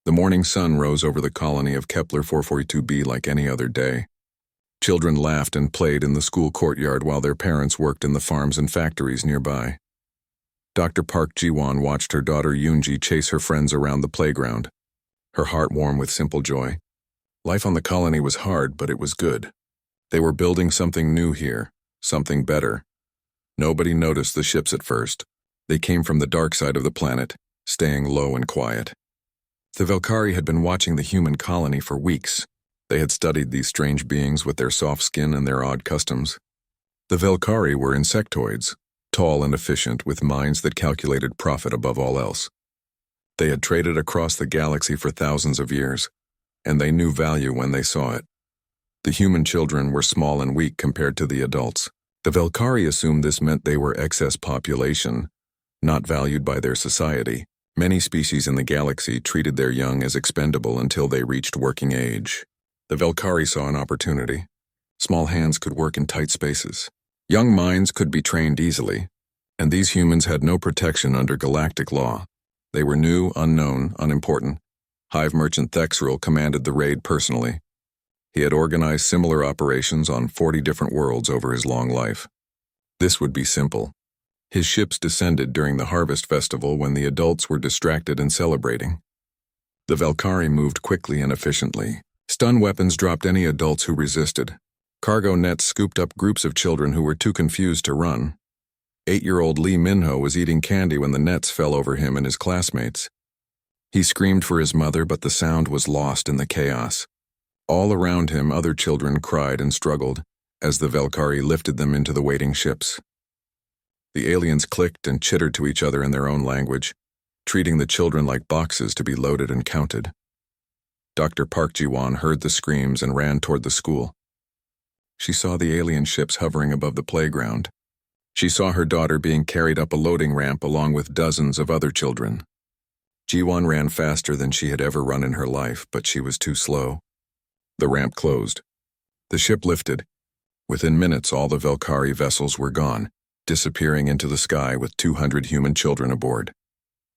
The morning sun rose over the colony of Kepler 442b like any other day. Children laughed and played in the school courtyard while their parents worked in the farms and factories nearby. Dr. Park Ji-won watched her daughter Yoonji chase her friends around the playground, her heart warm with simple joy. Life on the colony was hard, but it was good. They were building something new here, something better. Nobody noticed the ships at first. They came from the dark side of the planet, staying low and quiet. The Valkyrie had been watching the human colony for weeks. They had studied these strange beings with their soft skin and their odd customs. The Valkyrie were insectoids, tall and efficient, with minds that calculated profit above all else. They had traded across the galaxy for thousands of years, and they knew value when they saw it. The human children were small and weak compared to the adults. The Valkyrie assumed this meant they were excess population, not valued by their society. Many species in the galaxy treated their young as expendable until they reached working age. The Valkyrie saw an opportunity. Small hands could work in tight spaces. Young minds could be trained easily, and these humans had no protection under galactic law. They were new, unknown, unimportant. Hive merchant Thexril commanded the raid personally. He had organized similar operations on 40 different worlds over his long life. This would be simple. His ships descended during the harvest festival when the adults were distracted and celebrating. The Valkyrie moved quickly and efficiently. Stun weapons dropped any adults who resisted. Cargo nets scooped up groups of children who were too confused to run. 8-year-old Lee Minho was eating candy when the nets fell over him and his classmates. He screamed for his mother, but the sound was lost in the chaos. All around him, other children cried and struggled as the Valkyrie lifted them into the waiting ships. The aliens clicked and chittered to each other in their own language, treating the children like boxes to be loaded and counted. Dr. Park Ji-won heard the screams and ran toward the school. She saw the alien ships hovering above the playground. She saw her daughter being carried up a loading ramp along with dozens of other children. Ji-won ran faster than she had ever run in her life, but she was too slow. The ramp closed. The ship lifted. Within minutes, all the Valkyrie vessels were gone, disappearing into the sky with 200 human children aboard.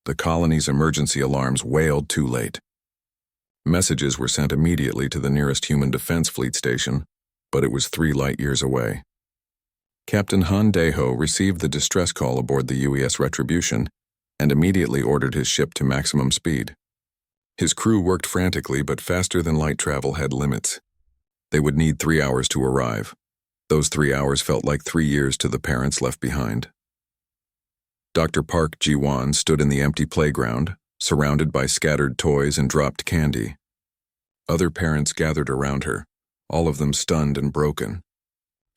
The colony's emergency alarms wailed too late. Messages were sent immediately to the nearest human defense fleet station, but it was 3 light-years away. Captain Han Dae-ho received the distress call aboard the UES Retribution and immediately ordered his ship to maximum speed. His crew worked frantically, but faster than light travel had limits. They would need 3 hours to arrive. Those 3 hours felt like 3 years to the parents left behind. Dr. Park Ji-won stood in the empty playground, surrounded by scattered toys and dropped candy. Other parents gathered around her, all of them stunned and broken.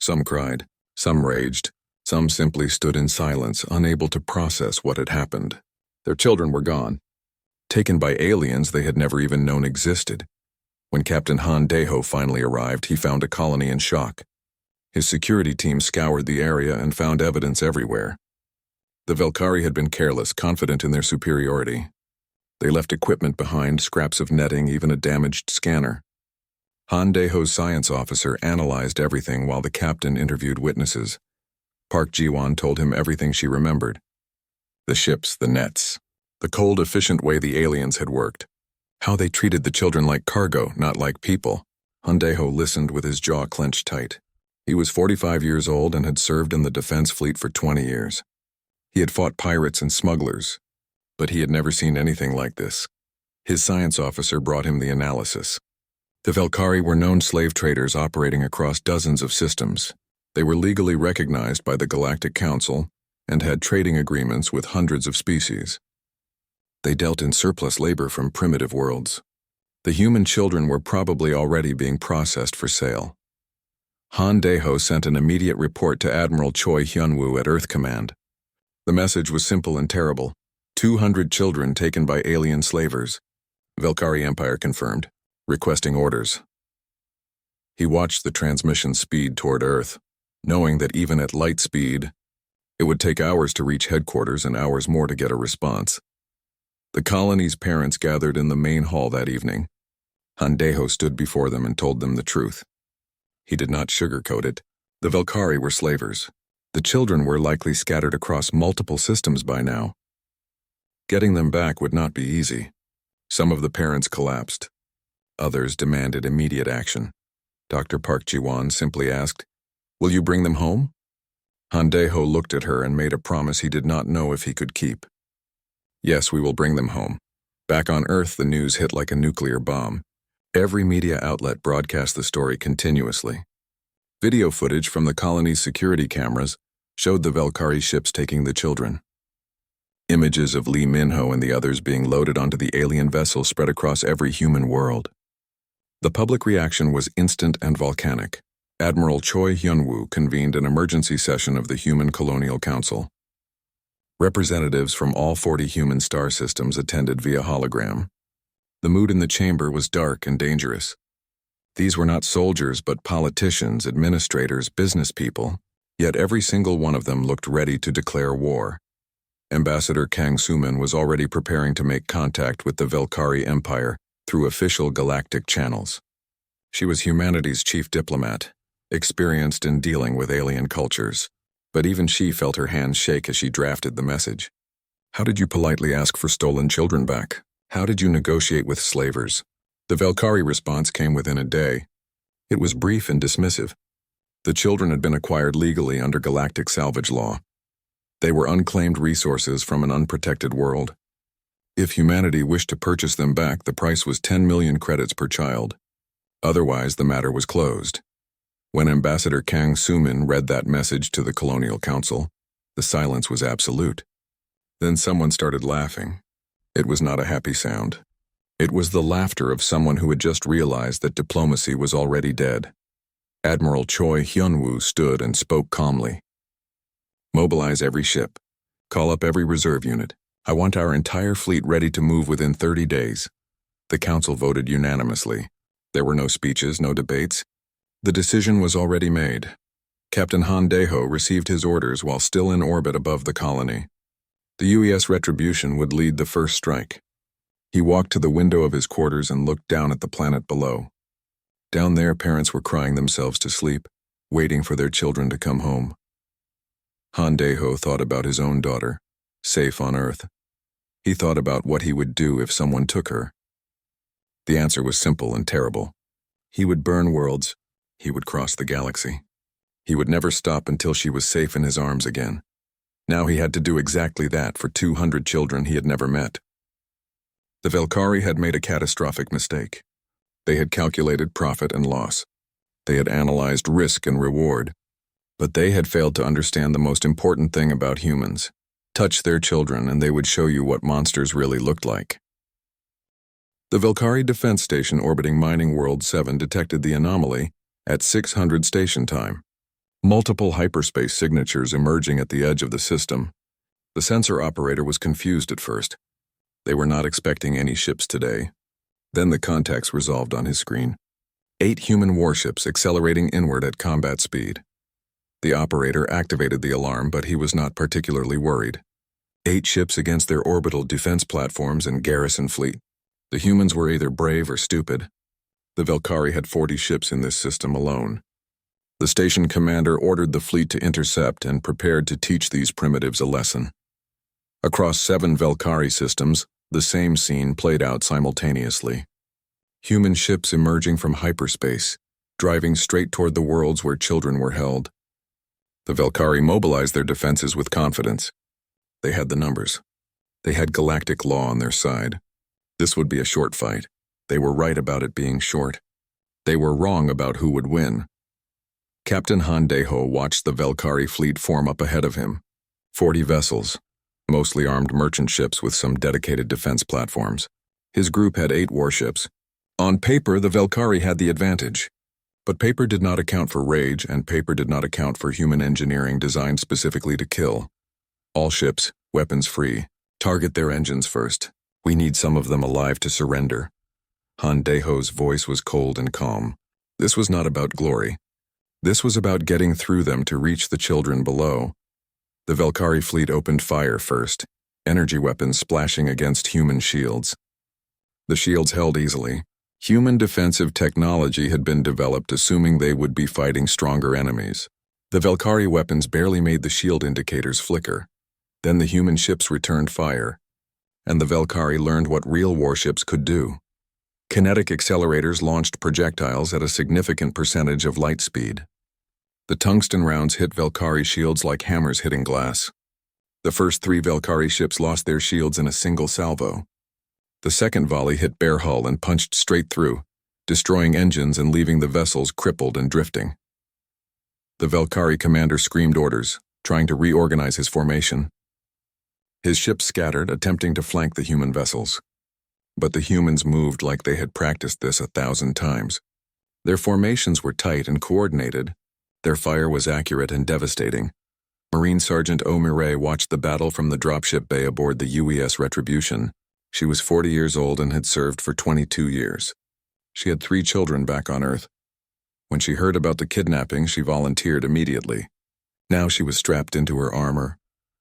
Some cried, some raged, some simply stood in silence, unable to process what had happened. Their children were gone, taken by aliens they had never even known existed. When Captain Han Dae-ho finally arrived, he found a colony in shock. His security team scoured the area and found evidence everywhere. The Valkyrie had been careless, confident in their superiority. They left equipment behind, scraps of netting, even a damaged scanner. Han Dae-ho's science officer analyzed everything while the captain interviewed witnesses. Park Ji-won told him everything she remembered. The ships, the nets, the cold, efficient way the aliens had worked. How they treated the children like cargo, not like people. Han Dae-ho listened with his jaw clenched tight. He was 45 years old and had served in the defense fleet for 20 years. He had fought pirates and smugglers, but he had never seen anything like this. His science officer brought him the analysis. The Valkyrie were known slave traders operating across dozens of systems. They were legally recognized by the Galactic Council and had trading agreements with hundreds of species. They dealt in surplus labor from primitive worlds. The human children were probably already being processed for sale. Han Dae-ho sent an immediate report to Admiral Choi Hyun-woo at Earth Command. The message was simple and terrible. 200 children taken by alien slavers. Valkyrie Empire confirmed, requesting orders. He watched the transmission speed toward Earth, knowing that even at light speed, it would take hours to reach headquarters and hours more to get a response. The colony's parents gathered in the main hall that evening. Han Dae-ho stood before them and told them the truth. He did not sugarcoat it. The Valkyrie were slavers. The children were likely scattered across multiple systems by now. Getting them back would not be easy. Some of the parents collapsed. Others demanded immediate action. Dr. Park Ji-won simply asked, "Will you bring them home?" Han Dae-ho looked at her and made a promise he did not know if he could keep. "Yes, we will bring them home." Back on Earth, the news hit like a nuclear bomb. Every media outlet broadcast the story continuously. Video footage from the colony's security cameras showed the Valkyrie ships taking the children. Images of Lee Min-ho and the others being loaded onto the alien vessel spread across every human world. The public reaction was instant and volcanic. Admiral Choi Hyun-woo convened an emergency session of the Human Colonial Council. Representatives from all 40 human star systems attended via hologram. The mood in the chamber was dark and dangerous. These were not soldiers but politicians, administrators, business people, yet every single one of them looked ready to declare war. Ambassador Kang Soo-min was already preparing to make contact with the Valkyrie Empire through official galactic channels. She was humanity's chief diplomat, experienced in dealing with alien cultures, but even she felt her hands shake as she drafted the message. "How did you politely ask for stolen children back? How did you negotiate with slavers?" The Valkyrie response came within a day. It was brief and dismissive. The children had been acquired legally under galactic salvage law. They were unclaimed resources from an unprotected world. If humanity wished to purchase them back, the price was 10 million credits per child. Otherwise, the matter was closed. When Ambassador Kang Soo-min read that message to the Colonial Council, the silence was absolute. Then someone started laughing. It was not a happy sound. It was the laughter of someone who had just realized that diplomacy was already dead. Admiral Choi Hyun-woo stood and spoke calmly. "Mobilize every ship. Call up every reserve unit. I want our entire fleet ready to move within 30 days. The council voted unanimously. There were no speeches, no debates. The decision was already made. Captain Han Dae-ho received his orders while still in orbit above the colony. The UES Retribution would lead the first strike. He walked to the window of his quarters and looked down at the planet below. Down there, parents were crying themselves to sleep, waiting for their children to come home. Han Dae-ho thought about his own daughter, safe on Earth. He thought about what he would do if someone took her. The answer was simple and terrible. He would burn worlds. He would cross the galaxy. He would never stop until she was safe in his arms again. Now he had to do exactly that for 200 children he had never met. The Valkyrie had made a catastrophic mistake. They had calculated profit and loss. They had analyzed risk and reward. But they had failed to understand the most important thing about humans. Touch their children and they would show you what monsters really looked like. The Valkyrie Defense Station orbiting Mining World 7 detected the anomaly at 600 station time. Multiple hyperspace signatures emerging at the edge of the system. The sensor operator was confused at first. They were not expecting any ships today. Then the contacts resolved on his screen. 8 human warships accelerating inward at combat speed. The operator activated the alarm, but he was not particularly worried. 8 ships against their orbital defense platforms and garrison fleet. The humans were either brave or stupid. The Valkyrie had 40 ships in this system alone. The station commander ordered the fleet to intercept and prepared to teach these primitives a lesson. Across 7 Valkyrie systems, the same scene played out simultaneously. Human ships emerging from hyperspace, driving straight toward the worlds where children were held. The Valkyrie mobilized their defenses with confidence. They had the numbers. They had galactic law on their side. This would be a short fight. They were right about it being short. They were wrong about who would win. Captain Han Dae-ho watched the Valkyrie fleet form up ahead of him. 40 vessels, mostly armed merchant ships with some dedicated defense platforms. His group had 8 warships. On paper, the Valkyrie had the advantage. But paper did not account for rage, and paper did not account for human engineering designed specifically to kill. All ships, weapons free. Target their engines first. We need some of them alive to surrender. Han Dae-ho's voice was cold and calm. This was not about glory. This was about getting through them to reach the children below. The Valkyrie fleet opened fire first, energy weapons splashing against human shields. The shields held easily. Human defensive technology had been developed assuming they would be fighting stronger enemies. The Valkyrie weapons barely made the shield indicators flicker. Then the human ships returned fire. and the Velkari learned what real warships could do. Kinetic accelerators launched projectiles at a significant percentage of light speed. The tungsten rounds hit Velkari shields like hammers hitting glass. The first 3 Velkari ships lost their shields in a single salvo. The second volley hit bare hull and punched straight through, destroying engines and leaving the vessels crippled and drifting. The Velkari commander screamed orders, trying to reorganize his formation. His ships scattered, attempting to flank the human vessels. But the humans moved like they had practiced this 1,000 times. Their formations were tight and coordinated. Their fire was accurate and devastating. Marine Sergeant O'Miray watched the battle from the dropship bay aboard the UES Retribution. She was 40 years old and had served for 22 years. She had 3 children back on Earth. When she heard about the kidnapping, she volunteered immediately. Now she was strapped into her armor,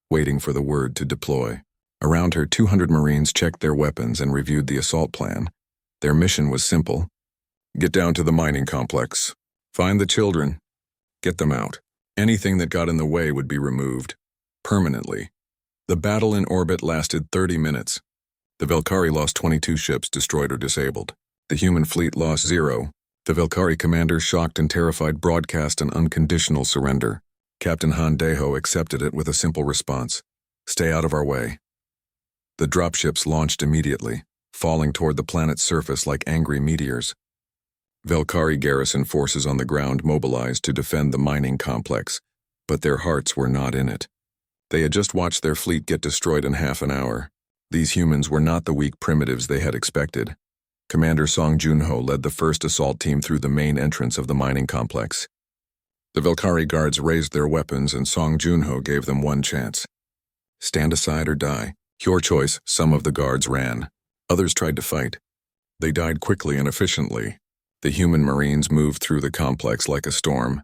waiting for the word to deploy. Around her, 200 Marines checked their weapons and reviewed the assault plan. Their mission was simple. Get down to the mining complex. Find the children. Get them out. Anything that got in the way would be removed. Permanently. The battle in orbit lasted 30 minutes. The Velkari lost 22 ships destroyed or disabled. The human fleet lost 0. The Velkari commander, shocked and terrified, broadcast an unconditional surrender. Captain Han Deho accepted it with a simple response. Stay out of our way. The dropships launched immediately, falling toward the planet's surface like angry meteors. Velkari garrison forces on the ground mobilized to defend the mining complex, but their hearts were not in it. They had just watched their fleet get destroyed in half an hour. These humans were not the weak primitives they had expected. Commander Song Junho led the first assault team through the main entrance of the mining complex. The Velkari guards raised their weapons and Song Junho gave them one chance. Stand aside or die. Your choice. Some of the guards ran. Others tried to fight. They died quickly and efficiently. The human Marines moved through the complex like a storm,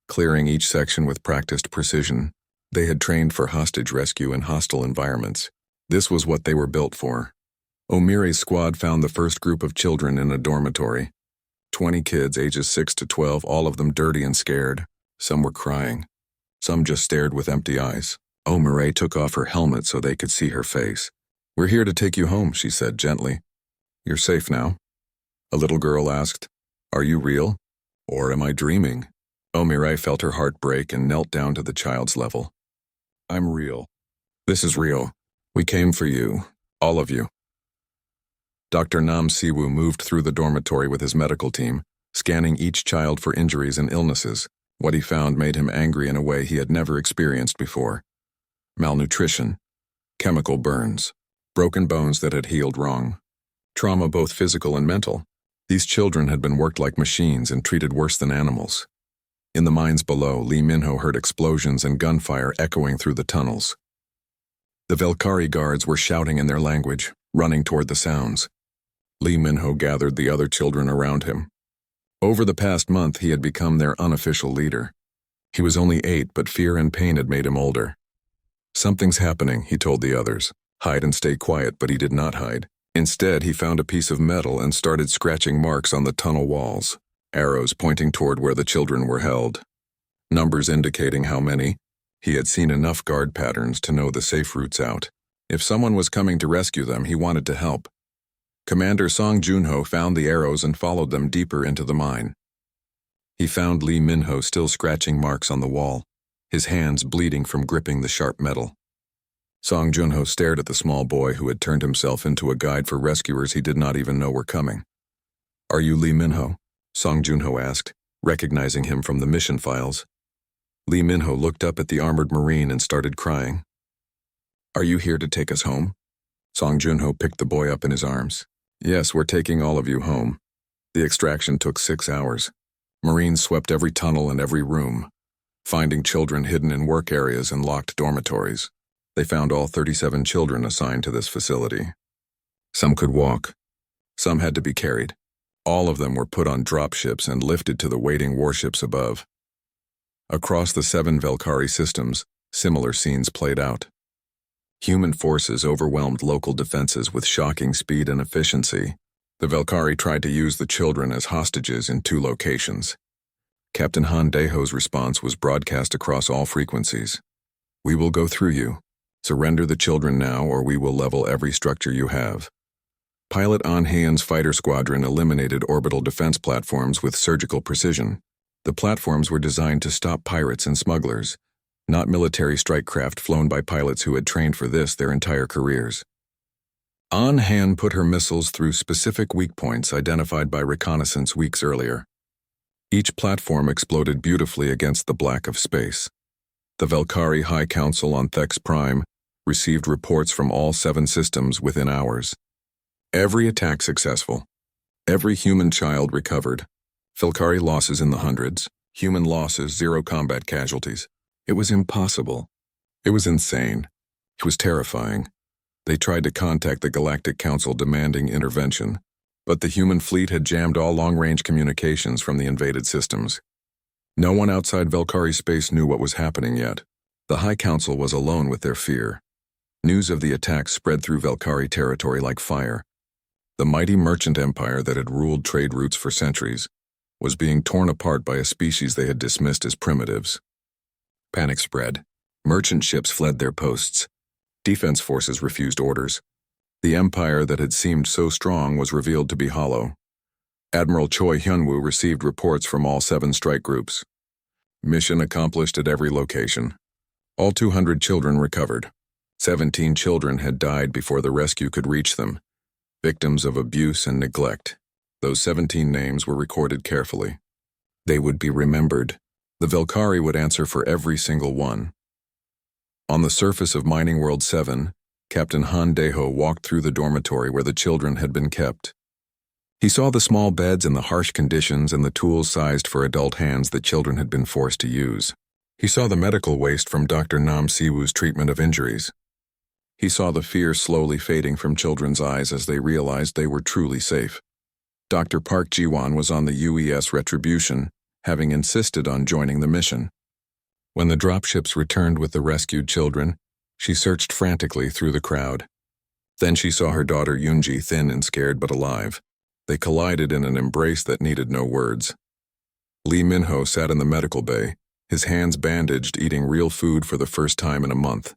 clearing each section with practiced precision. They had trained for hostage rescue in hostile environments. This was what they were built for. O'Miray's squad found the first group of children in a dormitory. 20 kids ages 6 to 12, all of them dirty and scared. Some were crying. Some just stared with empty eyes. O'Miray took off her helmet so they could see her face. We're here to take you home, she said gently. You're safe now. A little girl asked, Are you real? Or am I dreaming? O'Miray felt her heart break and knelt down to the child's level. I'm real. This is real. We came for you. All of you. Dr. Nam Siwoo moved through the dormitory with his medical team, scanning each child for injuries and illnesses. What he found made him angry in a way he had never experienced before. Malnutrition, chemical burns, broken bones that had healed wrong, trauma both physical and mental. These children had been worked like machines and treated worse than animals. In the mines below, Lee Minho heard explosions and gunfire echoing through the tunnels. The Velkari guards were shouting in their language, running toward the sounds. Lee Minho gathered the other children around him. Over the past month, he had become their unofficial leader. He was only 8, but fear and pain had made him older. Something's happening, he told the others. Hide and stay quiet, but he did not hide. Instead, he found a piece of metal and started scratching marks on the tunnel walls, arrows pointing toward where the children were held. Numbers indicating how many. He had seen enough guard patterns to know the safe routes out. If someone was coming to rescue them, he wanted to help. Commander Song Junho found the arrows and followed them deeper into the mine. He found Lee Minho still scratching marks on the wall, his hands bleeding from gripping the sharp metal. Song Junho stared at the small boy who had turned himself into a guide for rescuers he did not even know were coming. Are you Lee Minho? Song Junho asked, recognizing him from the mission files. Lee Minho looked up at the armored Marine and started crying. Are you here to take us home? Song Junho picked the boy up in his arms. Yes, we're taking all of you home. The extraction took 6 hours. Marines swept every tunnel and every room, finding children hidden in work areas and locked dormitories. They found all 37 children assigned to this facility. Some could walk. Some had to be carried. All of them were put on dropships and lifted to the waiting warships above. Across the 7 Velkari systems, similar scenes played out. Human forces overwhelmed local defenses with shocking speed and efficiency. The Velkari tried to use the children as hostages in 2 locations. Captain Han Deho's response was broadcast across all frequencies. We will go through you. Surrender the children now, or we will level every structure you have. Pilot On-Hand's fighter squadron eliminated orbital defense platforms with surgical precision. The platforms were designed to stop pirates and smugglers, not military strike craft flown by pilots who had trained for this their entire careers. On-Hand put her missiles through specific weak points identified by reconnaissance weeks earlier. Each platform exploded beautifully against the black of space. The Velkari High Council on Thex Prime received reports from all 7 systems within hours. Every attack successful. Every human child recovered. Velkari losses in the hundreds. Human losses, 0 combat casualties. It was impossible. It was insane. It was terrifying. They tried to contact the Galactic Council demanding intervention, but the human fleet had jammed all long-range communications from the invaded systems. No one outside Velkari space knew what was happening yet. The High Council was alone with their fear. News of the attack spread through Velkari territory like fire. The mighty merchant empire that had ruled trade routes for centuries was being torn apart by a species they had dismissed as primitives. Panic spread. Merchant ships fled their posts. Defense forces refused orders. The empire that had seemed so strong was revealed to be hollow. Admiral Choi Hyunwoo received reports from all 7 strike groups. Mission accomplished at every location. All 200 children recovered. 17 children had died before the rescue could reach them, victims of abuse and neglect. Those 17 names were recorded carefully. They would be remembered. The Velkari would answer for every single one. On the surface of Mining World 7, Captain Han Daeho walked through the dormitory where the children had been kept. He saw the small beds and the harsh conditions and the tools sized for adult hands that children had been forced to use. He saw the medical waste from Dr. Nam Siwoo's treatment of injuries. He saw the fear slowly fading from children's eyes as they realized they were truly safe. Dr. Park Ji-won was on the UES Retribution, having insisted on joining the mission. When the dropships returned with the rescued children, she searched frantically through the crowd. Then she saw her daughter Yoonji, thin and scared but alive. They collided in an embrace that needed no words. Lee Min-ho sat in the medical bay, his hands bandaged, eating real food for the first time in a month.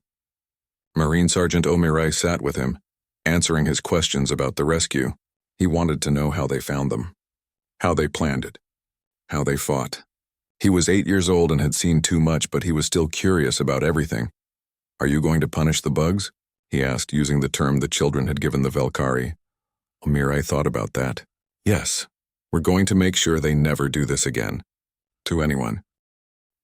Marine Sergeant Omirai sat with him, answering his questions about the rescue. He wanted to know how they found them, how they planned it, how they fought. He was 8 years old and had seen too much, but he was still curious about everything. "Are you going to punish the bugs?" he asked, using the term the children had given the Velkari. Omirai thought about that. "Yes, we're going to make sure they never do this again. To anyone."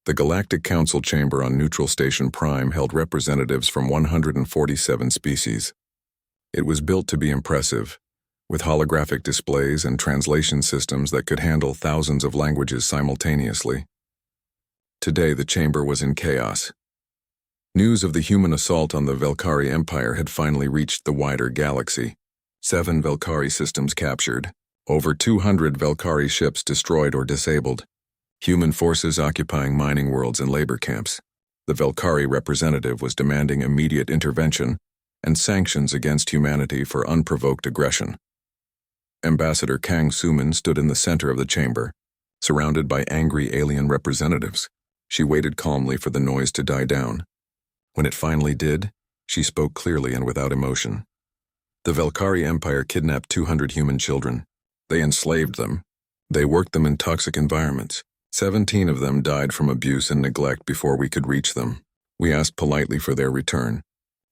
The Galactic Council chamber on Neutral Station Prime held representatives from 147 species. It was built to be impressive, with holographic displays and translation systems that could handle thousands of languages simultaneously. Today, the chamber was in chaos. News of the human assault on the Velkari Empire had finally reached the wider galaxy. 7 Velkari systems captured, over 200 Velkari ships destroyed or disabled, human forces occupying mining worlds and labor camps. The Velkari representative was demanding immediate intervention and sanctions against humanity for unprovoked aggression. Ambassador Kang Soo-min stood in the center of the chamber, surrounded by angry alien representatives. She waited calmly for the noise to die down. When it finally did, she spoke clearly and without emotion. The Velkari Empire kidnapped 200 human children. They enslaved them. They worked them in toxic environments. 17 of them died from abuse and neglect before we could reach them. We asked politely for their return.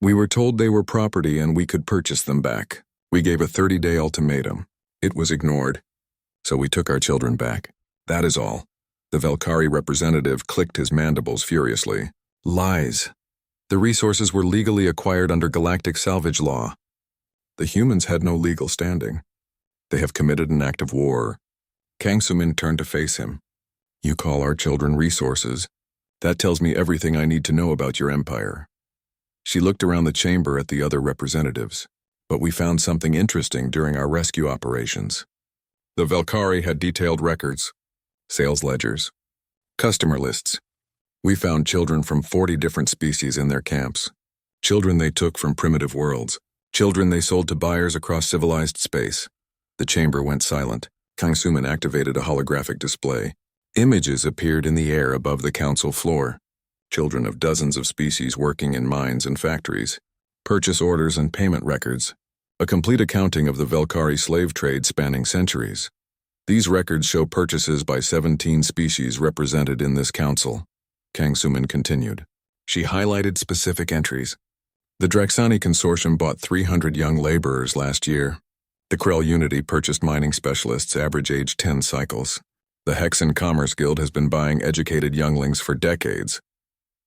We were told they were property and we could purchase them back. We gave a 30-day ultimatum. It was ignored. So we took our children back. That is all. The Velkari representative clicked his mandibles furiously. Lies. The resources were legally acquired under galactic salvage law. The humans had no legal standing. They have committed an act of war. Kang Soo-min turned to face him. You call our children resources. That tells me everything I need to know about your empire. She looked around the chamber at the other representatives. But we found something interesting during our rescue operations. The Velkari had detailed records, sales ledgers, customer lists. We found children from 40 different species in their camps. Children they took from primitive worlds. Children they sold to buyers across civilized space. The chamber went silent. Kang Soo-min activated a holographic display. Images appeared in the air above the council floor. children of dozens of species working in mines and factories, purchase orders and payment records, a complete accounting of the Velkari slave trade spanning centuries. These records show purchases by 17 species represented in this council. Kang Sumin continued. She highlighted specific entries. The Draxani Consortium bought 300 young laborers last year. The Krell Unity purchased mining specialists average age 10 cycles. The Hexen Commerce Guild has been buying educated younglings for decades.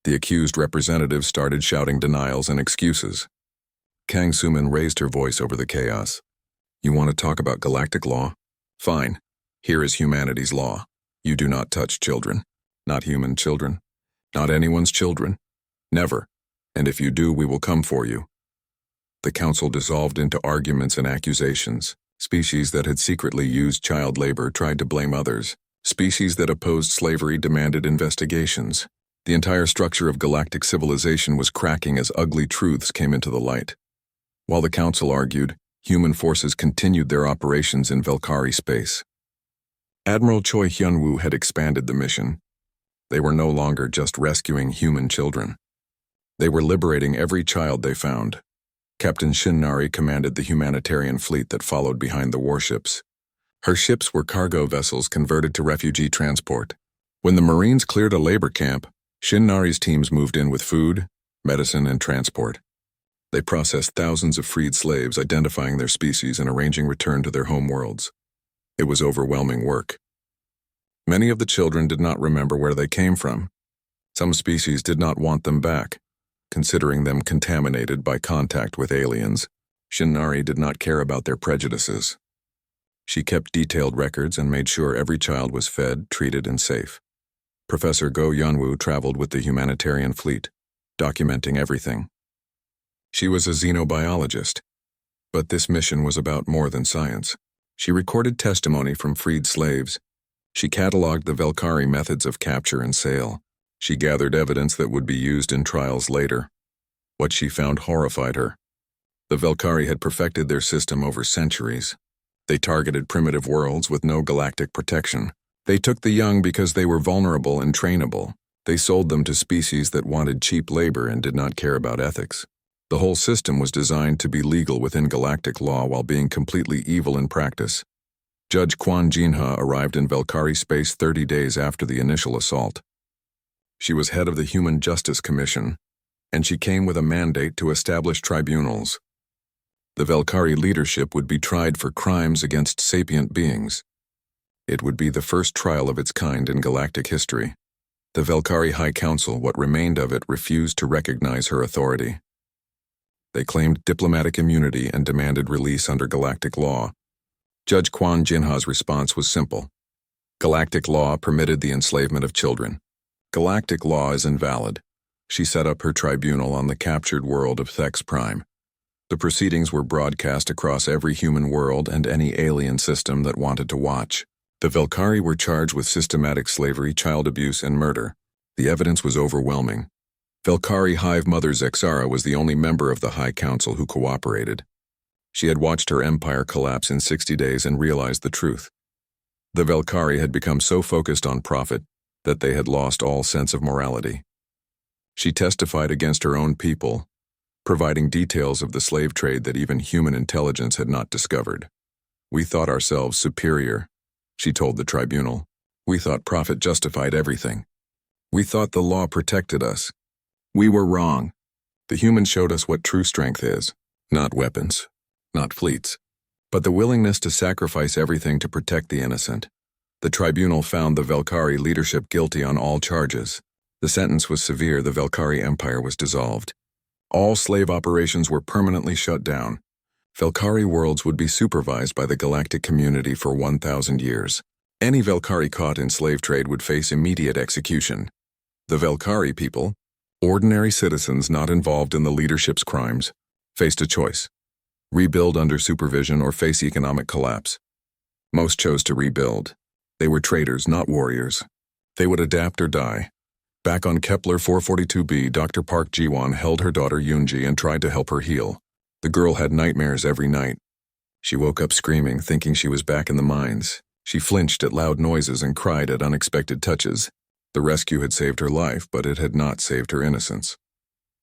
The accused representatives started shouting denials and excuses. Kang Sumin raised her voice over the chaos. You want to talk about galactic law? Fine. Here is humanity's law. You do not touch children. Not human children. Not anyone's children. Never. And if you do, we will come for you. The council dissolved into arguments and accusations. Species that had secretly used child labor tried to blame others. Species that opposed slavery demanded investigations. The entire structure of galactic civilization was cracking as ugly truths came into the light. While the council argued, human forces continued their operations in Velkari space. Admiral Choi Hyunwoo had expanded the mission. They were no longer just rescuing human children. They were liberating every child they found. Captain Shin Nari commanded the humanitarian fleet that followed behind the warships. Her ships were cargo vessels converted to refugee transport. When the Marines cleared a labor camp, Shin Nari's teams moved in with food, medicine, and transport. They processed thousands of freed slaves, identifying their species and arranging return to their home worlds. It was overwhelming work. Many of the children did not remember where they came from. Some species did not want them back, considering them contaminated by contact with aliens. Shin Nari did not care about their prejudices. She kept detailed records and made sure every child was fed, treated, and safe. Professor Go Yunwoo traveled with the humanitarian fleet, documenting everything. She was a xenobiologist, but this mission was about more than science. She recorded testimony from freed slaves. She cataloged the Velkari methods of capture and sale. She gathered evidence that would be used in trials later. What she found horrified her. The Velkari had perfected their system over centuries. They targeted primitive worlds with no galactic protection. They took the young because they were vulnerable and trainable. They sold them to species that wanted cheap labor and did not care about ethics. The whole system was designed to be legal within galactic law while being completely evil in practice. Judge Kwon Jinha arrived in Velkari space 30 days after the initial assault. She was head of the Human Justice Commission, and she came with a mandate to establish tribunals. The Velkari leadership would be tried for crimes against sapient beings. It would be the first trial of its kind in galactic history. The Velkari High Council, what remained of it, refused to recognize her authority. They claimed diplomatic immunity and demanded release under galactic law. Judge Kwon Jinha's response was simple. Galactic law permitted the enslavement of children. Galactic law is invalid. She set up her tribunal on the captured world of Thex Prime. The proceedings were broadcast across every human world and any alien system that wanted to watch. The Velkari were charged with systematic slavery, child abuse, and murder. The evidence was overwhelming. Velkari Hive Mother Zexara was the only member of the High Council who cooperated. She had watched her empire collapse in 60 days and realized the truth. The Velkari had become so focused on profit that they had lost all sense of morality. She testified against her own people, providing details of the slave trade that even human intelligence had not discovered. We thought ourselves superior, she told the tribunal. We thought profit justified everything. We thought the law protected us. We were wrong. The humans showed us what true strength is. Not weapons, not fleets, but the willingness to sacrifice everything to protect the innocent. The tribunal found the Velkari leadership guilty on all charges. The sentence was severe. The Velkari Empire was dissolved. All slave operations were permanently shut down. Velkari worlds would be supervised by the galactic community for 1,000 years. Any Velkari caught in slave trade would face immediate execution. The Velkari people, ordinary citizens not involved in the leadership's crimes, faced a choice: rebuild under supervision or face economic collapse. Most chose to rebuild. They were traitors, not warriors. They would adapt or die. Back on Kepler 442b, Dr. Park Ji-won held her daughter Yoonji and tried to help her heal. The girl had nightmares every night. She woke up screaming, thinking she was back in the mines. She flinched at loud noises and cried at unexpected touches. The rescue had saved her life, but it had not saved her innocence.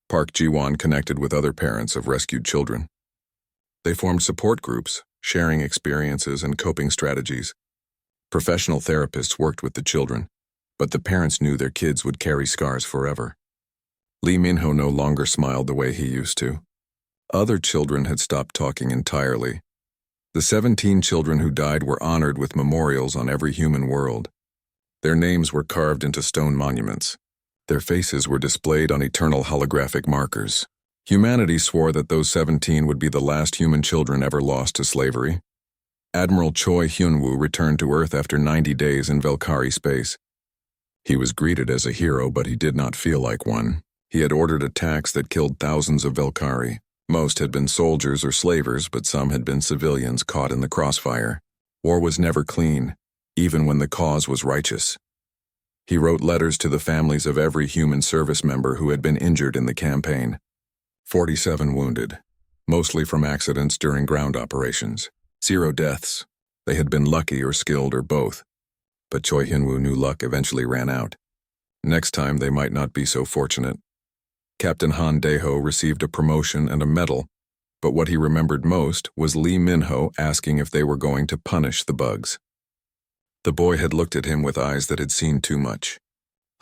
Park Ji-won connected with other parents of rescued children. They formed support groups, sharing experiences and coping strategies. Professional therapists worked with the children, but the parents knew their kids would carry scars forever. Lee Min-ho no longer smiled the way he used to. Other children had stopped talking entirely. The 17 children who died were honored with memorials on every human world. Their names were carved into stone monuments. Their faces were displayed on eternal holographic markers. Humanity swore that those 17 would be the last human children ever lost to slavery. Admiral Choi Hyun-woo returned to Earth after 90 days in Valkyrie space. He was greeted as a hero, but he did not feel like one. He had ordered attacks that killed thousands of Valkyrie. Most had been soldiers or slavers, but some had been civilians caught in the crossfire. War was never clean, even when the cause was righteous. He wrote letters to the families of every human service member who had been injured in the campaign. 47 wounded, mostly from accidents during ground operations. 0 deaths. They had been lucky or skilled or both. But Choi Hyun-woo knew luck eventually ran out. Next time they might not be so fortunate. Captain Han Dae-ho received a promotion and a medal, but what he remembered most was Lee Min-ho asking if they were going to punish the bugs. The boy had looked at him with eyes that had seen too much.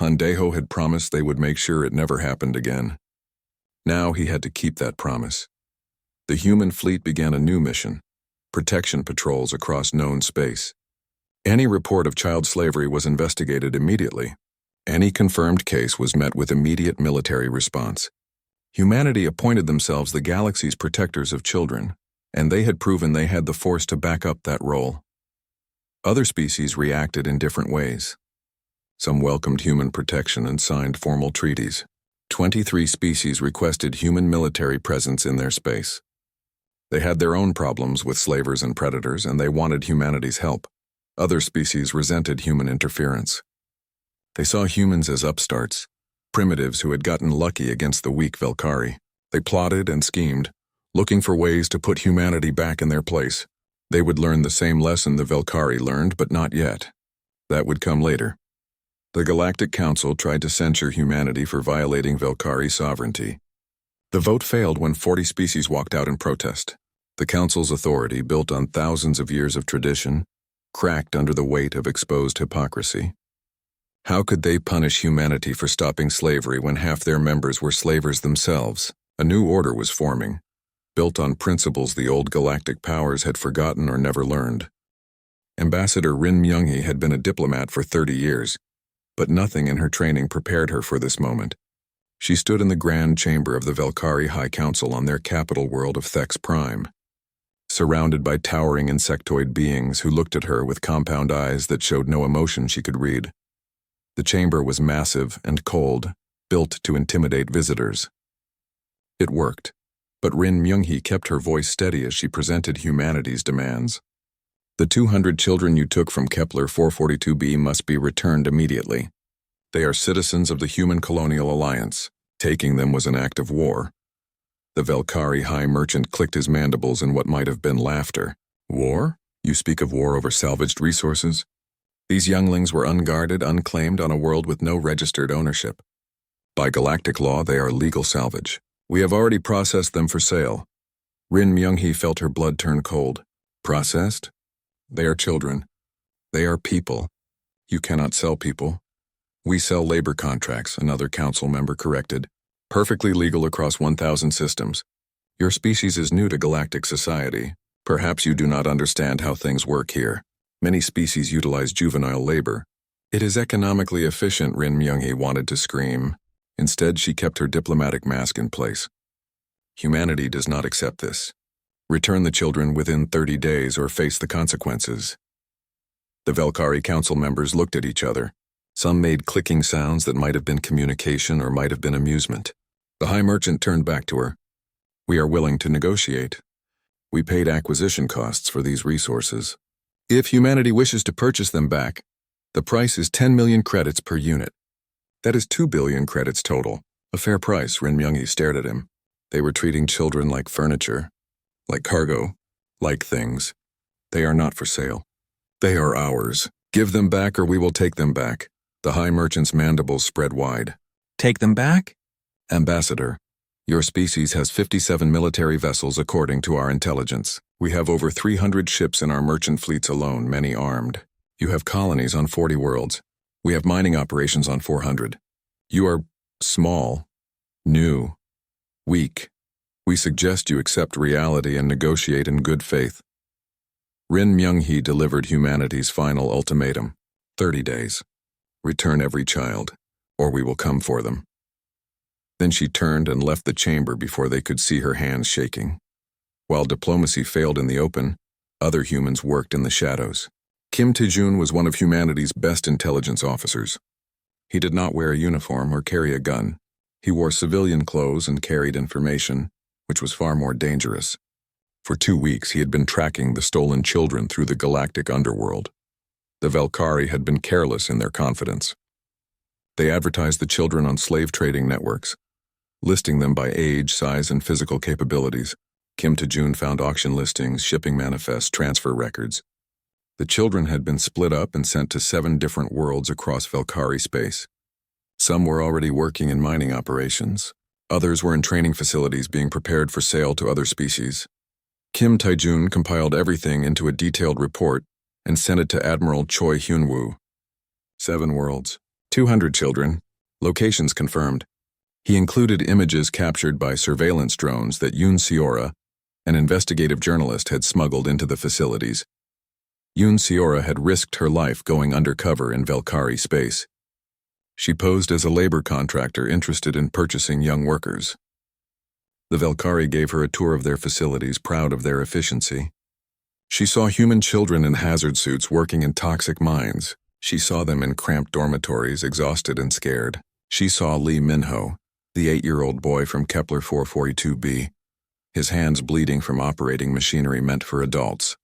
Han Dae-ho had promised they would make sure it never happened again. Now he had to keep that promise. The human fleet began a new mission: protection patrols across known space. Any report of child slavery was investigated immediately. Any confirmed case was met with immediate military response. Humanity appointed themselves the galaxy's protectors of children, and they had proven they had the force to back up that role. Other species reacted in different ways. Some welcomed human protection and signed formal treaties. 23 species requested human military presence in their space. They had their own problems with slavers and predators, and they wanted humanity's help. Other species resented human interference. They saw humans as upstarts, primitives who had gotten lucky against the weak Valkyrie. They plotted and schemed, looking for ways to put humanity back in their place. They would learn the same lesson the Valkyrie learned, but not yet. That would come later. The Galactic Council tried to censure humanity for violating Valkyrie sovereignty. The vote failed when 40 species walked out in protest. The Council's authority, built on thousands of years of tradition, cracked under the weight of exposed hypocrisy. How could they punish humanity for stopping slavery when half their members were slavers themselves? A new order was forming, built on principles the old galactic powers had forgotten or never learned. Ambassador Rin Myung-hee had been a diplomat for 30 years, but nothing in her training prepared her for this moment. She stood in the grand chamber of the Valkyrie High Council on their capital world of Thex Prime, surrounded by towering insectoid beings who looked at her with compound eyes that showed no emotion she could read. The chamber was massive and cold, built to intimidate visitors. It worked, but Rin Myung-hee kept her voice steady as she presented humanity's demands. The 200 children you took from Kepler 442b must be returned immediately. They are citizens of the Human Colonial Alliance. Taking them was an act of war. The Valkyrie High Merchant clicked his mandibles in what might have been laughter. War? You speak of war over salvaged resources? These younglings were unguarded, unclaimed on a world with no registered ownership. By galactic law, they are legal salvage. We have already processed them for sale. Rin Myung-hee felt her blood turn cold. Processed? They are children. They are people. You cannot sell people. We sell labor contracts, another council member corrected. Perfectly legal across 1,000 systems. Your species is new to galactic society. Perhaps you do not understand how things work here. Many species utilize juvenile labor. It is economically efficient, Rin Myung-hee wanted to scream. Instead, she kept her diplomatic mask in place. Humanity does not accept this. Return the children within 30 days or face the consequences. The Valkyrie Council members looked at each other. Some made clicking sounds that might have been communication or might have been amusement. The High Merchant turned back to her. We are willing to negotiate. We paid acquisition costs for these resources. If humanity wishes to purchase them back, the price is 10 million credits per unit. That is 2 billion credits total. A fair price, Rin Myung-hee stared at him. They were treating children like furniture, like cargo, like things. They are not for sale. They are ours. Give them back or we will take them back. The High Merchant's mandibles spread wide. Take them back? Ambassador, your species has 57 military vessels according to our intelligence. We have over 300 ships in our merchant fleets alone, many armed. You have colonies on 40 worlds. We have mining operations on 400. You are small, new, weak. We suggest you accept reality and negotiate in good faith. Rin Myung-hee delivered humanity's final ultimatum. 30 days. Return every child, or we will come for them. Then she turned and left the chamber before they could see her hands shaking. While diplomacy failed in the open, other humans worked in the shadows. Kim Tae-jun was one of humanity's best intelligence officers. He did not wear a uniform or carry a gun. He wore civilian clothes and carried information, which was far more dangerous. For 2 weeks, he had been tracking the stolen children through the galactic underworld. The Valkyrie had been careless in their confidence. They advertised the children on slave trading networks, listing them by age, size, and physical capabilities. Kim Tae-jun found auction listings, shipping manifests, transfer records. The children had been split up and sent to 7 different worlds across Valkyrie space. Some were already working in mining operations. Others were in training facilities being prepared for sale to other species. Kim Tae-jun compiled everything into a detailed report and sent it to Admiral Choi Hyun-woo. 7 worlds, 200 children, locations confirmed. He included images captured by surveillance drones that Yoon Seora, an investigative journalist, had smuggled into the facilities. Yoon Seora had risked her life going undercover in Valkyrie space. She posed as a labor contractor interested in purchasing young workers. The Valkyrie gave her a tour of their facilities, proud of their efficiency. She saw human children in hazard suits working in toxic mines. She saw them in cramped dormitories, exhausted and scared. She saw Lee Min-ho, the 8-year-old boy from Kepler 442b, his hands bleeding from operating machinery meant for adults.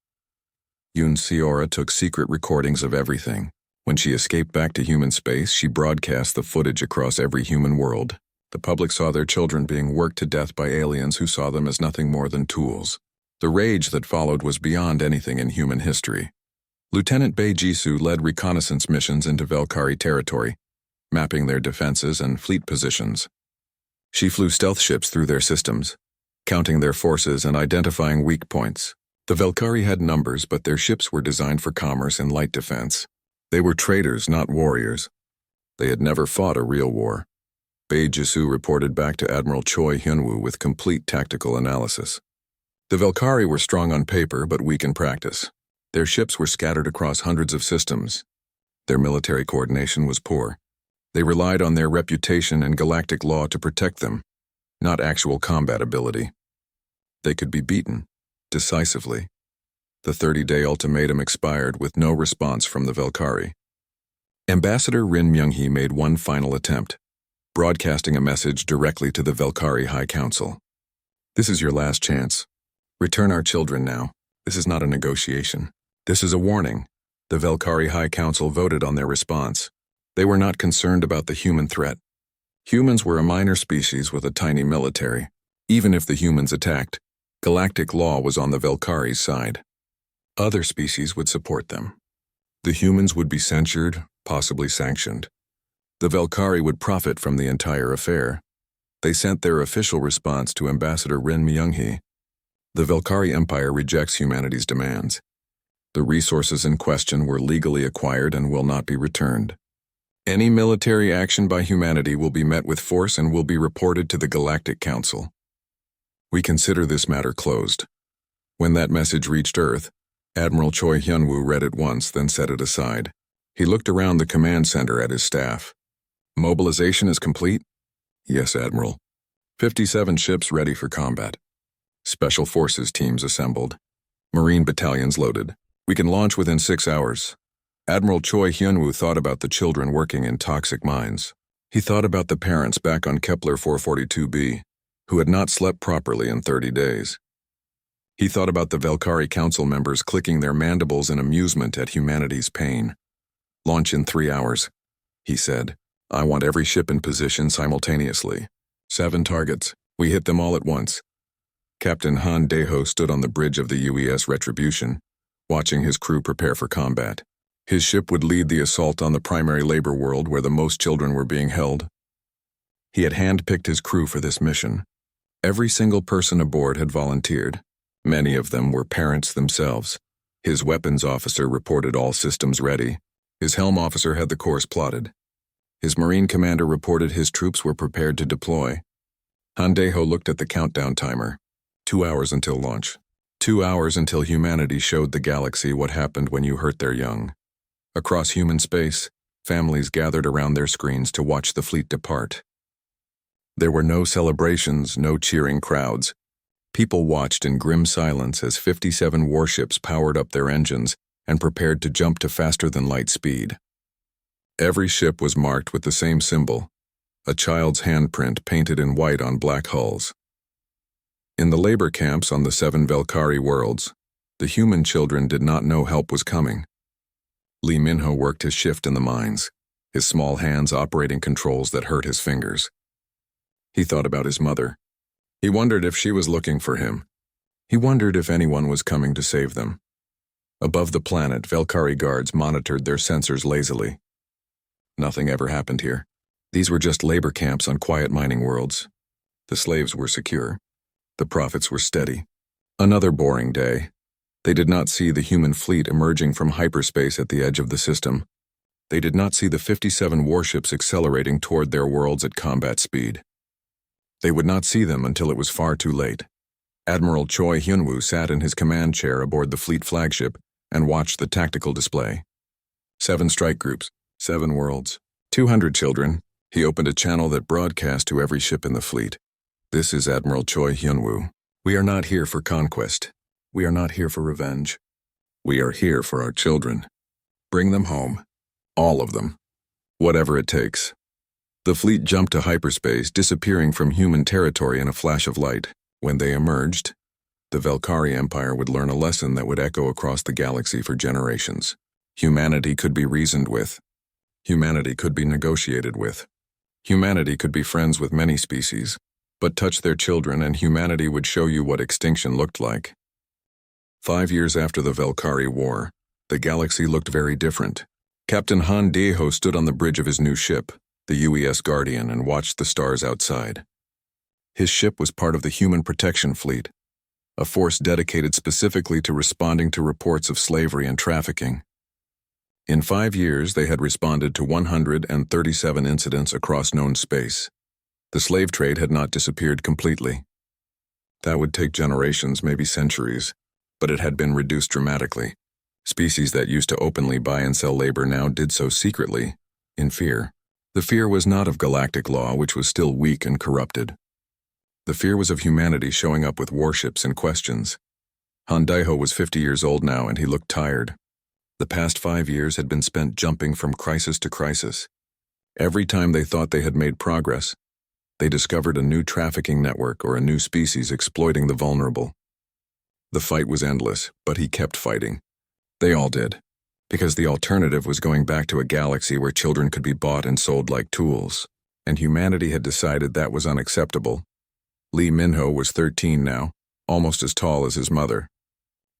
Yoon Seora took secret recordings of everything. When she escaped back to human space, she broadcast the footage across every human world. The public saw their children being worked to death by aliens who saw them as nothing more than tools. The rage that followed was beyond anything in human history. Lieutenant Bae Jisoo led reconnaissance missions into Valkyrie territory, mapping their defenses and fleet positions. She flew stealth ships through their systems, counting their forces and identifying weak points. The Valkyrie had numbers, but their ships were designed for commerce and light defense. They were traders, not warriors. They had never fought a real war. Bae Jisoo reported back to Admiral Choi Hyun-woo with complete tactical analysis. The Valkyrie were strong on paper, but weak in practice. Their ships were scattered across hundreds of systems. Their military coordination was poor. They relied on their reputation and galactic law to protect them, not actual combat ability. They could be beaten, decisively. The 30-day ultimatum expired with no response from the Valkyrie. Ambassador Rin Myung-hee made one final attempt, broadcasting a message directly to the Valkyrie High Council. This is your last chance. Return our children now. This is not a negotiation. This is a warning. The Valkyrie High Council voted on their response. They were not concerned about the human threat. Humans were a minor species with a tiny military. Even if the humans attacked, galactic law was on the Valkyrie's side. Other species would support them. The humans would be censured, possibly sanctioned. The Valkyrie would profit from the entire affair. They sent their official response to Ambassador Rin Myung-hee. The Valkyrie Empire rejects humanity's demands. The resources in question were legally acquired and will not be returned. Any military action by humanity will be met with force and will be reported to the Galactic Council. We consider this matter closed. When that message reached Earth, Admiral Choi Hyun-woo read it once, then set it aside. He looked around the command center at his staff. Mobilization is complete? Yes, Admiral. 57 ships ready for combat. Special Forces teams assembled. Marine battalions loaded. We can launch within 6 hours. Admiral Choi Hyun-woo thought about the children working in toxic mines. He thought about the parents back on Kepler 442b, who had not slept properly in 30 days. He thought about the Valkyrie Council members clicking their mandibles in amusement at humanity's pain. Launch in 3 hours, he said. I want every ship in position simultaneously. 7 targets. We hit them all at once. Captain Han Daeho stood on the bridge of the UES Retribution, watching his crew prepare for combat. His ship would lead the assault on the primary labor world where the most children were being held. He had handpicked his crew for this mission. Every single person aboard had volunteered. Many of them were parents themselves. His weapons officer reported all systems ready. His helm officer had the course plotted. His Marine commander reported his troops were prepared to deploy. Handeho looked at the countdown timer. 2 hours until launch. 2 hours until humanity showed the galaxy what happened when you hurt their young. Across human space, families gathered around their screens to watch the fleet depart. There were no celebrations, no cheering crowds. People watched in grim silence as 57 warships powered up their engines and prepared to jump to faster-than-light speed. Every ship was marked with the same symbol, a child's handprint painted in white on black hulls. In the labor camps on the 7 Velkari worlds, the human children did not know help was coming. Lee Minho worked his shift in the mines, his small hands operating controls that hurt his fingers. He thought about his mother. He wondered if she was looking for him. He wondered if anyone was coming to save them. Above the planet, Velkari guards monitored their sensors lazily. Nothing ever happened here. These were just labor camps on quiet mining worlds. The slaves were secure. The profits were steady. Another boring day. They did not see the human fleet emerging from hyperspace at the edge of the system. They did not see the 57 warships accelerating toward their worlds at combat speed. They would not see them until it was far too late. Admiral Choi Hyunwoo sat in his command chair aboard the fleet flagship and watched the tactical display. 7 strike groups, 7 worlds, 200 children. He opened a channel that broadcast to every ship in the fleet. This is Admiral Choi Hyunwoo. We are not here for conquest. We are not here for revenge. We are here for our children. Bring them home. All of them. Whatever it takes. The fleet jumped to hyperspace, disappearing from human territory in a flash of light. When they emerged, the Velkari Empire would learn a lesson that would echo across the galaxy for generations. Humanity could be reasoned with. Humanity could be negotiated with. Humanity could be friends with many species, but touch their children and humanity would show you what extinction looked like. 5 years after the Velkari War, the galaxy looked very different. Captain Han Daeho stood on the bridge of his new ship, the UES Guardian, and watched the stars outside. His ship was part of the Human Protection Fleet, a force dedicated specifically to responding to reports of slavery and trafficking. In 5 years, they had responded to 137 incidents across known space. The slave trade had not disappeared completely. That would take generations, maybe centuries, but it had been reduced dramatically. Species that used to openly buy and sell labor now did so secretly, in fear. The fear was not of galactic law, which was still weak and corrupted. The fear was of humanity showing up with warships and questions. Han Daeho was 50 years old now, and he looked tired. The past 5 years had been spent jumping from crisis to crisis. Every time they thought they had made progress, they discovered a new trafficking network or a new species exploiting the vulnerable. The fight was endless, but he kept fighting. They all did, because the alternative was going back to a galaxy where children could be bought and sold like tools, and humanity had decided that was unacceptable. Lee Minho was 13 now, almost as tall as his mother.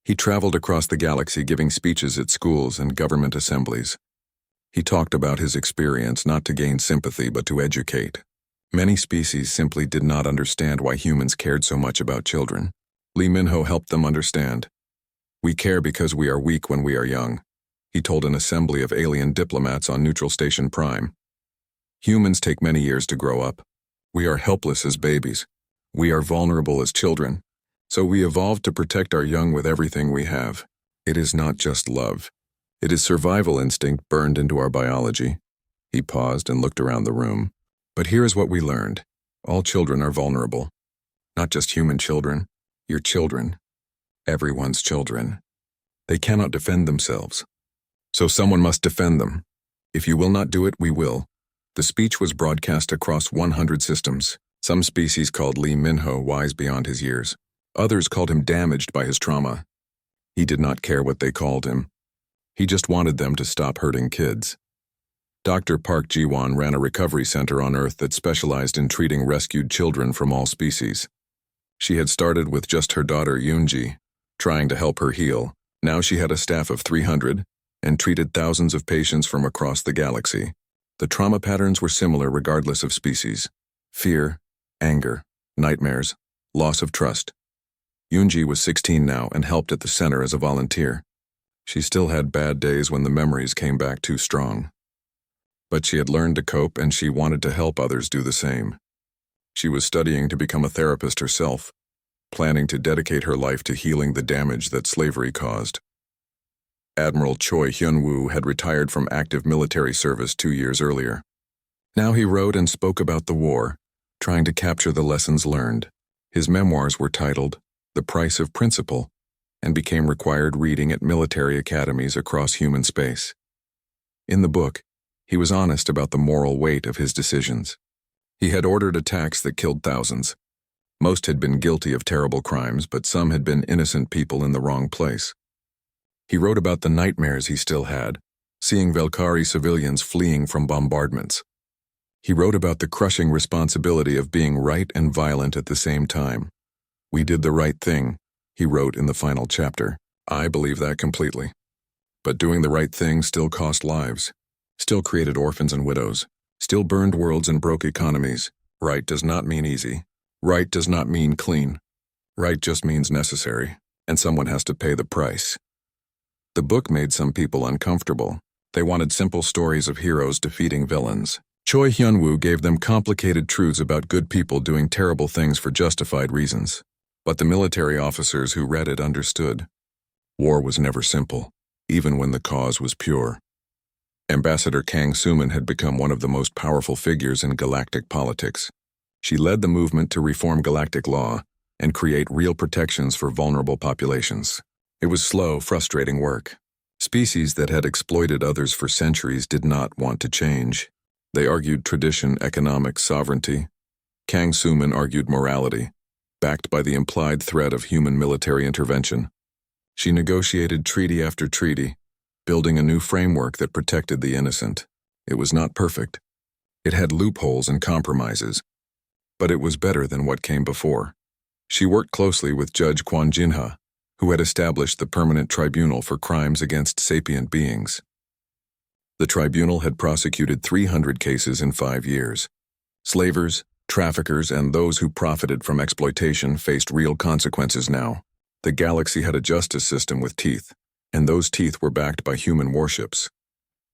He traveled across the galaxy giving speeches at schools and government assemblies. He talked about his experience not to gain sympathy but to educate. Many species simply did not understand why humans cared so much about children. Lee Minho helped them understand. We care because we are weak when we are young, he told an assembly of alien diplomats on Neutral Station Prime. Humans take many years to grow up. We are helpless as babies. We are vulnerable as children. So we evolved to protect our young with everything we have. It is not just love. It is survival instinct burned into our biology. He paused and looked around the room. But here is what we learned. All children are vulnerable. Not just human children. Your children. Everyone's children. They cannot defend themselves. So someone must defend them. If you will not do it, we will. The speech was broadcast across 100 systems. Some species called Lee Minho wise beyond his years. Others called him damaged by his trauma. He did not care what they called him. He just wanted them to stop hurting kids. Dr. Park Ji-won ran a recovery center on Earth that specialized in treating rescued children from all species. She had started with just her daughter Yoonji, trying to help her heal. Now she had a staff of 300, and treated thousands of patients from across the galaxy. The trauma patterns were similar regardless of species: fear, anger, nightmares, loss of trust. Yoonji was 16 now and helped at the center as a volunteer. She still had bad days when the memories came back too strong. But she had learned to cope, and she wanted to help others do the same. She was studying to become a therapist herself, planning to dedicate her life to healing the damage that slavery caused. Admiral Choi Hyun-woo had retired from active military service 2 years earlier. Now he wrote and spoke about the war, trying to capture the lessons learned. His memoirs were titled The Price of Principle and became required reading at military academies across human space. In the book, he was honest about the moral weight of his decisions. He had ordered attacks that killed thousands. Most had been guilty of terrible crimes, but some had been innocent people in the wrong place. He wrote about the nightmares he still had, seeing Velkari civilians fleeing from bombardments. He wrote about the crushing responsibility of being right and violent at the same time. "We did the right thing," he wrote in the final chapter. "I believe that completely. But doing the right thing still cost lives, still created orphans and widows, still burned worlds and broke economies. Right does not mean easy. Right does not mean clean. Right just means necessary, and someone has to pay the price." The book made some people uncomfortable. They wanted simple stories of heroes defeating villains. Choi Hyun-woo gave them complicated truths about good people doing terrible things for justified reasons. But the military officers who read it understood. War was never simple, even when the cause was pure. Ambassador Kang Suman had become one of the most powerful figures in galactic politics. She led the movement to reform galactic law and create real protections for vulnerable populations. It was slow, frustrating work. Species that had exploited others for centuries did not want to change. They argued tradition, economic sovereignty. Kang Suman argued morality, backed by the implied threat of human military intervention. She negotiated treaty after treaty, building a new framework that protected the innocent. It was not perfect. It had loopholes and compromises, but it was better than what came before. She worked closely with Judge Kwon Jin-ha, who had established the Permanent Tribunal for Crimes Against Sapient Beings. The tribunal had prosecuted 300 cases in 5 years. Slavers, traffickers, and those who profited from exploitation faced real consequences now. The galaxy had a justice system with teeth, and those teeth were backed by human warships.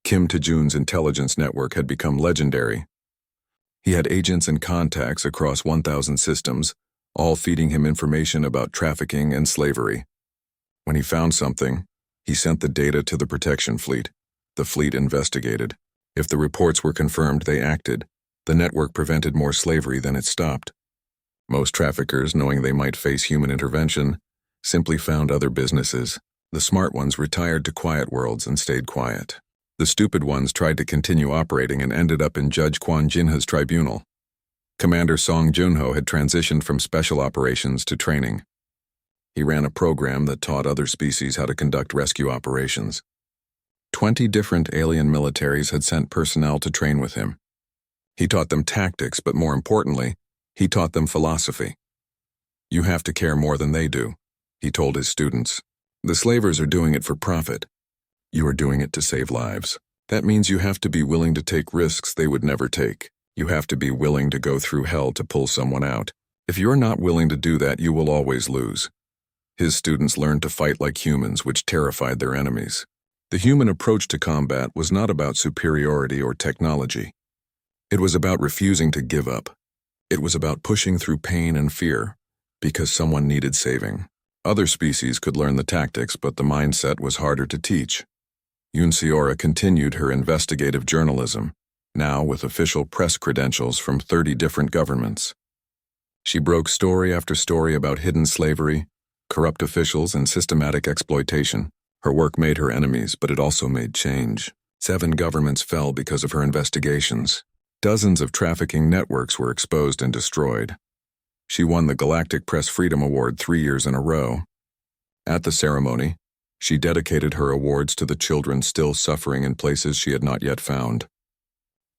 Kim Tae-jun's intelligence network had become legendary. He had agents and contacts across 1,000 systems, all feeding him information about trafficking and slavery. When he found something, he sent the data to the protection fleet. The fleet investigated. If the reports were confirmed, they acted. The network prevented more slavery than it stopped. Most traffickers, knowing they might face human intervention, simply found other businesses. The smart ones retired to quiet worlds and stayed quiet. The stupid ones tried to continue operating and ended up in Judge Kwon Jin-ha's tribunal. Commander Song Joon-ho had transitioned from special operations to training. He ran a program that taught other species how to conduct rescue operations. 20 different alien militaries had sent personnel to train with him. He taught them tactics, but more importantly, he taught them philosophy. "You have to care more than they do," he told his students. "The slavers are doing it for profit. You are doing it to save lives. That means you have to be willing to take risks they would never take. You have to be willing to go through hell to pull someone out. If you're not willing to do that, you will always lose." His students learned to fight like humans, which terrified their enemies. The human approach to combat was not about superiority or technology. It was about refusing to give up. It was about pushing through pain and fear, because someone needed saving. Other species could learn the tactics, but the mindset was harder to teach. Yoon Seora continued her investigative journalism, now with official press credentials from 30 different governments. She broke story after story about hidden slavery, corrupt officials, and systematic exploitation. Her work made her enemies, but it also made change. 7 governments fell because of her investigations. Dozens of trafficking networks were exposed and destroyed. She won the Galactic Press Freedom Award 3 years in a row. At the ceremony, she dedicated her awards to the children still suffering in places she had not yet found.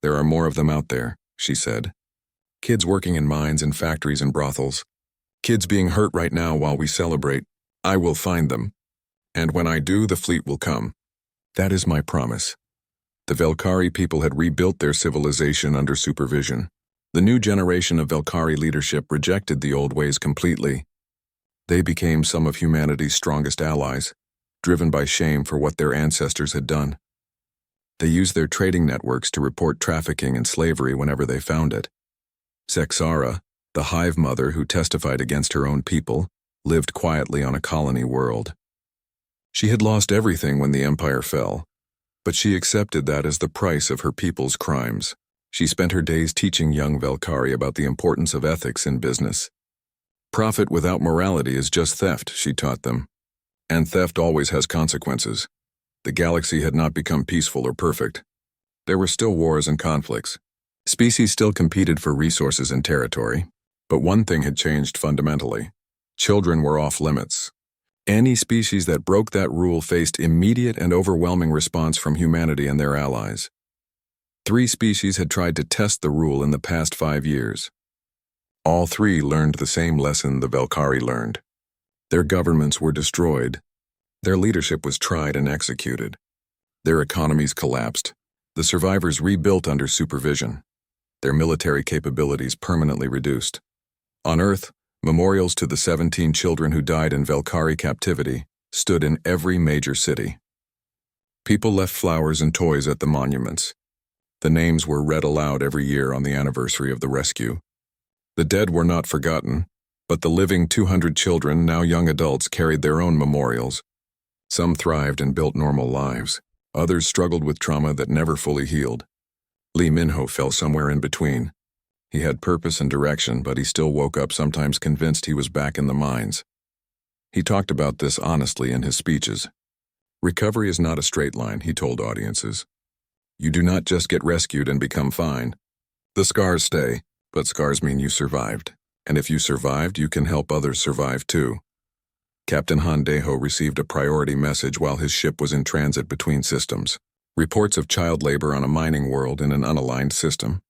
"There are more of them out there," she said. "Kids working in mines and factories and brothels. Kids being hurt right now while we celebrate. I will find them. And when I do, the fleet will come. That is my promise. The Velkari people had rebuilt their civilization under supervision. The new generation of Velkari leadership rejected the old ways completely. They became some of humanity's strongest allies, driven by shame for what their ancestors had done. They used their trading networks to report trafficking and slavery whenever they found it. Sexara, the hive mother who testified against her own people, lived quietly on a colony world. She had lost everything when the empire fell, but she accepted that as the price of her people's crimes. She spent her days teaching young Velkari about the importance of ethics in business. Profit without morality is just theft, she taught them. And theft always has consequences. The galaxy had not become peaceful or perfect. There were still wars and conflicts. Species still competed for resources and territory, but one thing had changed fundamentally. Children were off limits. Any species that broke that rule faced immediate and overwhelming response from humanity and their allies. 3 species had tried to test the rule in the past 5 years. All 3 learned the same lesson the Velkari learned. Their governments were destroyed. Their leadership was tried and executed. Their economies collapsed. The survivors rebuilt under supervision. Their military capabilities permanently reduced. On Earth, memorials to the 17 children who died in Velkari captivity stood in every major city. People left flowers and toys at the monuments. The names were read aloud every year on the anniversary of the rescue. The dead were not forgotten, but the living 200 children, now young adults, carried their own memorials. Some thrived and built normal lives. Others struggled with trauma that never fully healed. Lee Minho fell somewhere in between. He had purpose and direction, but he still woke up sometimes convinced he was back in the mines. He talked about this honestly in his speeches. Recovery is not a straight line, he told audiences. You do not just get rescued and become fine. The scars stay, but scars mean you survived. And if you survived, you can help others survive too. Captain Hondejo received a priority message while his ship was in transit between systems. Reports of child labor on a mining world in an unaligned system.